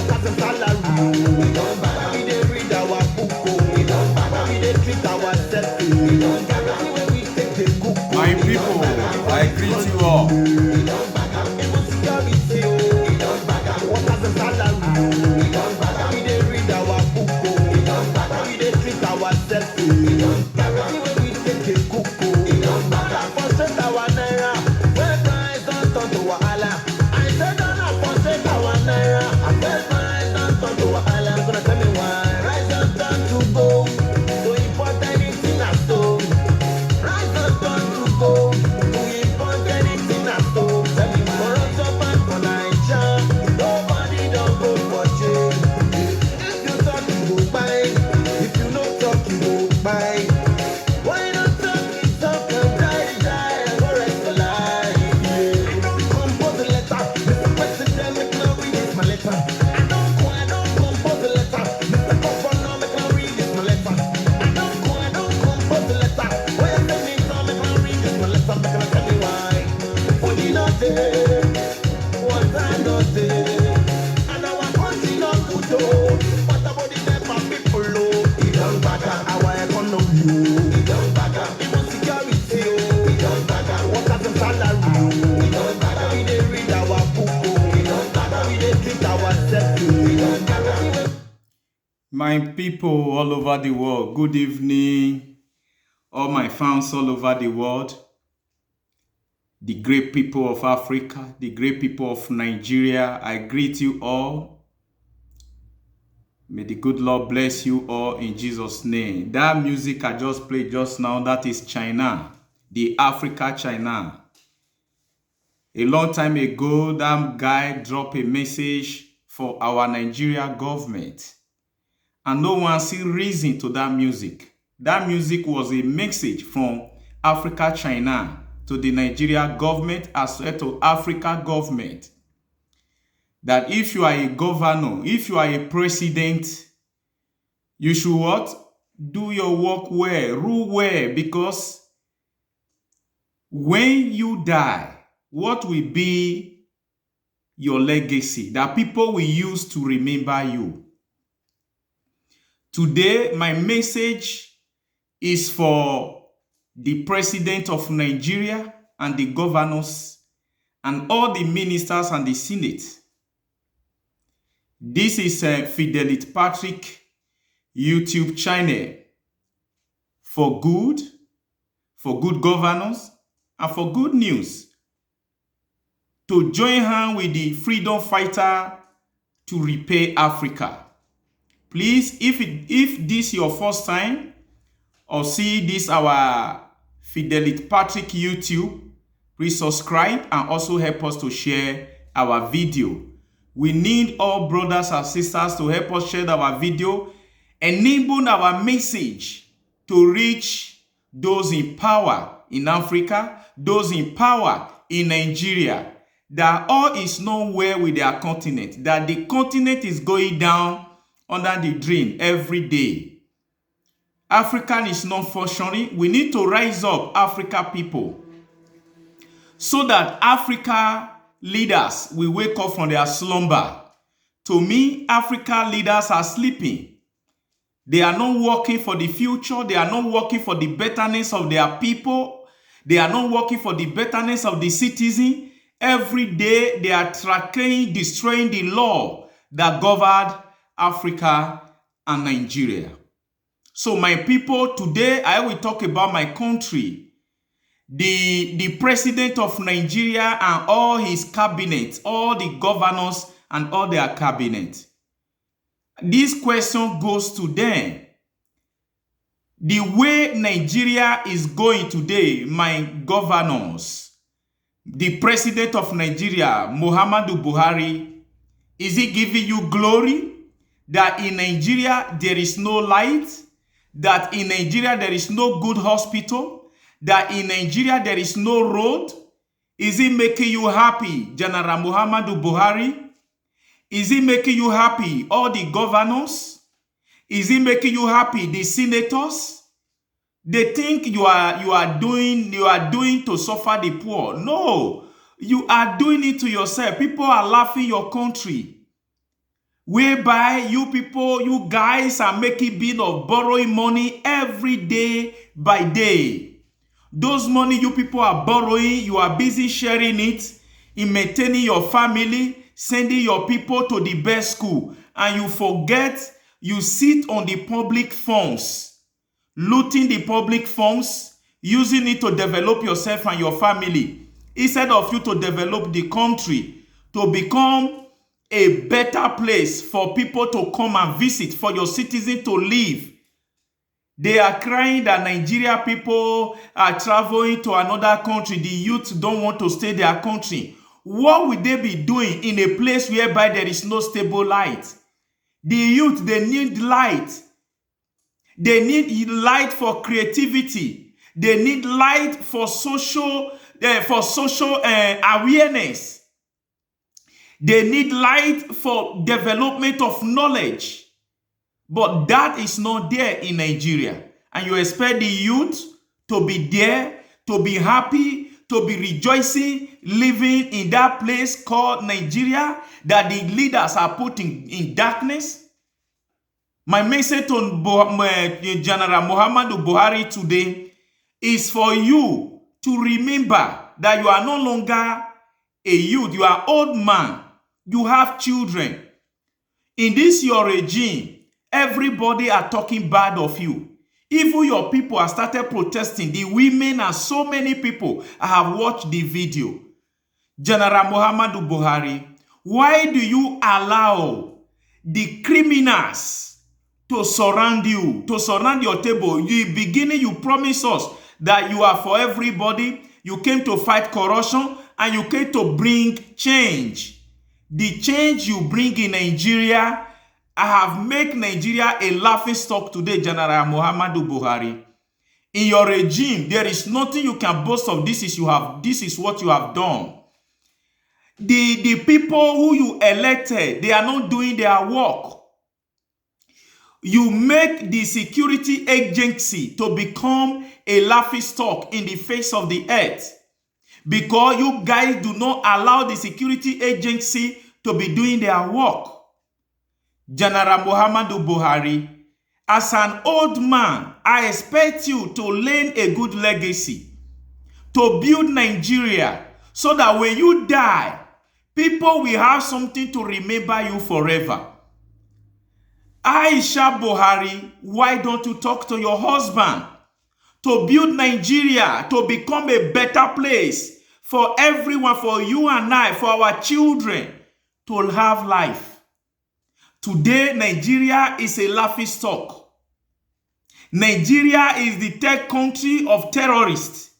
What has the salary? We don't bag. We dey read our book. We don't bag. We dey treat ourselves. We don't bag. When we take the cook. My people, I greet you all. We don't bag. Even security. We don't bag. What has the salary? We don't bag. We dey read our book. We don't bag. We dey treat ourselves. We don't bag. When we take the cook. We don't bag. Frustrate our naira. When price don't turn to wahala. I said don't frustrate our naira. When price don't turn to wahala. I'm gonna tell me why. Rise don't turn to gold. To import anything at all. Rise don't turn to gold. To import anything at all. Tell me corruption back for Naija. Nobody don't go for jail. If you talk, you go buy. If you no talk, you go buy. Why not talk it talk and die, go rest for life, yeah. I don't compose a letter, Mr. President, make no read this my letter. I don't compose a letter, Mr. Governor, make no read this my letter. I don't compose a letter, why you tell me so, make no read this my letter, make no tell me why. Food is not there, water not there, and our country not good though. What about the NEPA people, oh? We don't back our economy, oh. We don't back even security, oh. We don't back what has the salary, oh. We don't back we dey read our book, oh. We don't back we dey treat ourselves, oh. We don't back My people all over the world, good evening. All my fans all over the world, the great people of Africa, the great people of Nigeria, I greet you all. May the good Lord bless you all in Jesus' name. That music I just played just now, that is China, the Africa China. A long time ago, that guy dropped a message for our Nigeria government. And no one see reason to that music. That music was a message from Africa China to the Nigeria government as well to Africa government. That if you are a governor, if you are a president, you should what? Do your work well, rule well, because when you die, what will be your legacy that people will use to remember you? Today, my message is for the president of Nigeria and the governors and all the ministers and the Senate. This is Fidelity Patrick YouTube channel for good governance, and for good news. To join hands with the freedom fighter to repair Africa. Please, if this is your first time or see this our Fidelity Patrick YouTube, please subscribe and also help us to share our video. We need all brothers and sisters to help us share our video, enable our message to reach those in power in Africa, those in power in Nigeria, that all is not well with their continent, that the continent is going down under the drain every day. Africa is not functioning. We need to rise up, Africa people, so that Africa leaders will wake up from their slumber. To me, Africa leaders are sleeping. They are not working for the future. They are not working for the betterness of their people. They are not working for the betterness of the citizen. Every day, they are tracking, destroying the law that governed Africa and Nigeria. So my people, today I will talk about my country. The president of Nigeria and all his cabinet, all the governors and all their cabinet. This question goes to them. The way Nigeria is going today, my governors, the president of Nigeria, Muhammadu Buhari, is he giving you glory? That in Nigeria there is no light? That in Nigeria there is no good hospital? That in Nigeria there is no road? Is it making you happy, General Muhammadu Buhari? Is it making you happy, all the governors? Is it making you happy, the senators? They think you are doing to suffer the poor. No, you are doing it to yourself. People are laughing your country. whereby you people, you guys are making bid of borrowing money every day by day. Those money you people are borrowing, you are busy sharing it in maintaining your family, sending your people to the best school, and you forget you sit on the public funds, looting the public funds, using it to develop yourself and your family, instead of you to develop the country to become a better place for people to come and visit, for your citizens to live. They are crying that Nigeria people are traveling to another country. The youth don't want to stay their country. What would they be doing in a place whereby there is no stable light? The youth, they need light. They need light for creativity. They need light for social awareness. They need light for development of knowledge. But that is not there in Nigeria. And you expect the youth to be there, to be happy, to be rejoicing, living in that place called Nigeria that the leaders are putting in darkness? My message to General Muhammadu Buhari today is for you to remember that you are no longer a youth, you are old man, you have children. In this your regime, everybody are talking bad of you. Even your people have started protesting. The women and so many people have watched the video. General Muhammadu Buhari, why do you allow the criminals to surround you, to surround your table? In the beginning, you promised us that you are for everybody. You came to fight corruption and you came to bring change. The change you bring in Nigeria, I have made Nigeria a laughing stock today, General Muhammadu Buhari. In your regime, there is nothing you can boast of. This is what you have done. The people who you elected, they are not doing their work. You make the security agency to become a laughing stock in the face of the earth, because you guys do not allow the security agency to be doing their work. General Muhammadu Buhari, as an old man, I expect you to learn a good legacy, to build Nigeria, so that when you die, people will have something to remember you forever. Aisha Buhari, why don't you talk to your husband to build Nigeria, to become a better place for everyone, for you and I, for our children to have life? Today, Nigeria is a laughing stock. Nigeria is the third country of terrorists.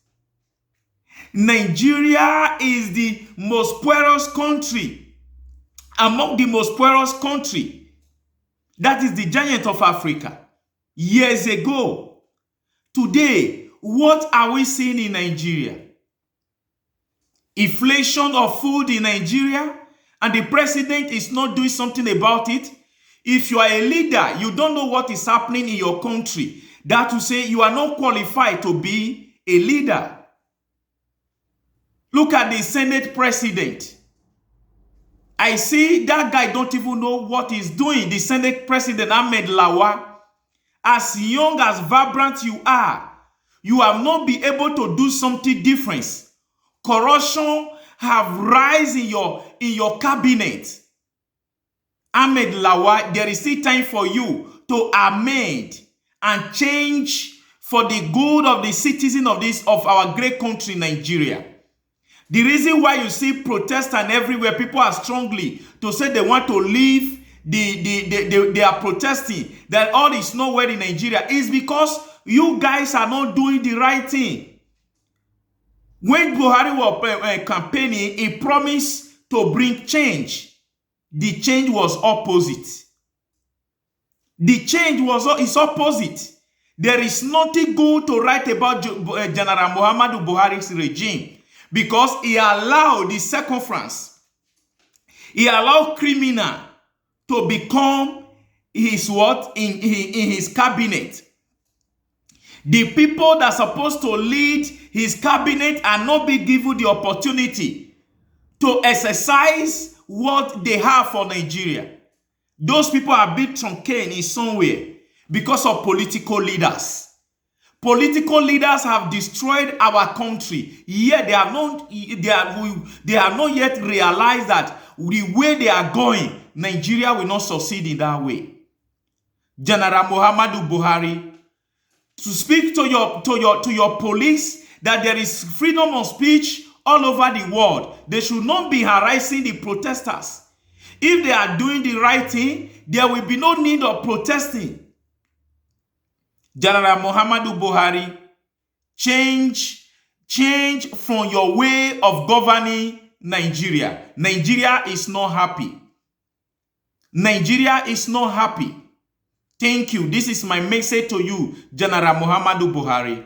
Nigeria is the most poorest country, among the most poorest country. That is the giant of Africa. Years ago. Today, what are we seeing in Nigeria? Inflation of food in Nigeria, and the president is not doing something about it. If you are a leader, you don't know what is happening in your country. That to say you are not qualified to be a leader. Look at the Senate president. I see that guy don't even know what he's doing. The Senate president, Ahmed Lawa. As young, as vibrant you have not been able to do something different. Corruption have rise in your cabinet. Ahmed Lawa, there is still time for you to amend and change for the good of the citizen of our great country, Nigeria. The reason why you see protests and everywhere, people are strongly to say they want to leave, they are protesting that all is not well in Nigeria, is because you guys are not doing the right thing. When Buhari was campaigning, he promised to bring change. The change was opposite. The change is opposite. There is nothing good to write about General Muhammadu Buhari's regime, because he allowed the circumference. He allowed criminal to become his what in his cabinet. The people that are supposed to lead his cabinet are not being given the opportunity to exercise what they have for Nigeria. Those people are being truncated in somewhere because of political leaders. Political leaders have destroyed our country. Yet they have not yet realized that the way they are going, Nigeria will not succeed in that way. General Muhammadu Buhari, to speak to your police that there is freedom of speech all over the world. They should not be harassing the protesters. If they are doing the right thing, there will be no need of protesting. General Muhammadu Buhari, change from your way of governing Nigeria. Nigeria is not happy. Nigeria is not happy. Thank you. This is my message to you, General Muhammadu Buhari.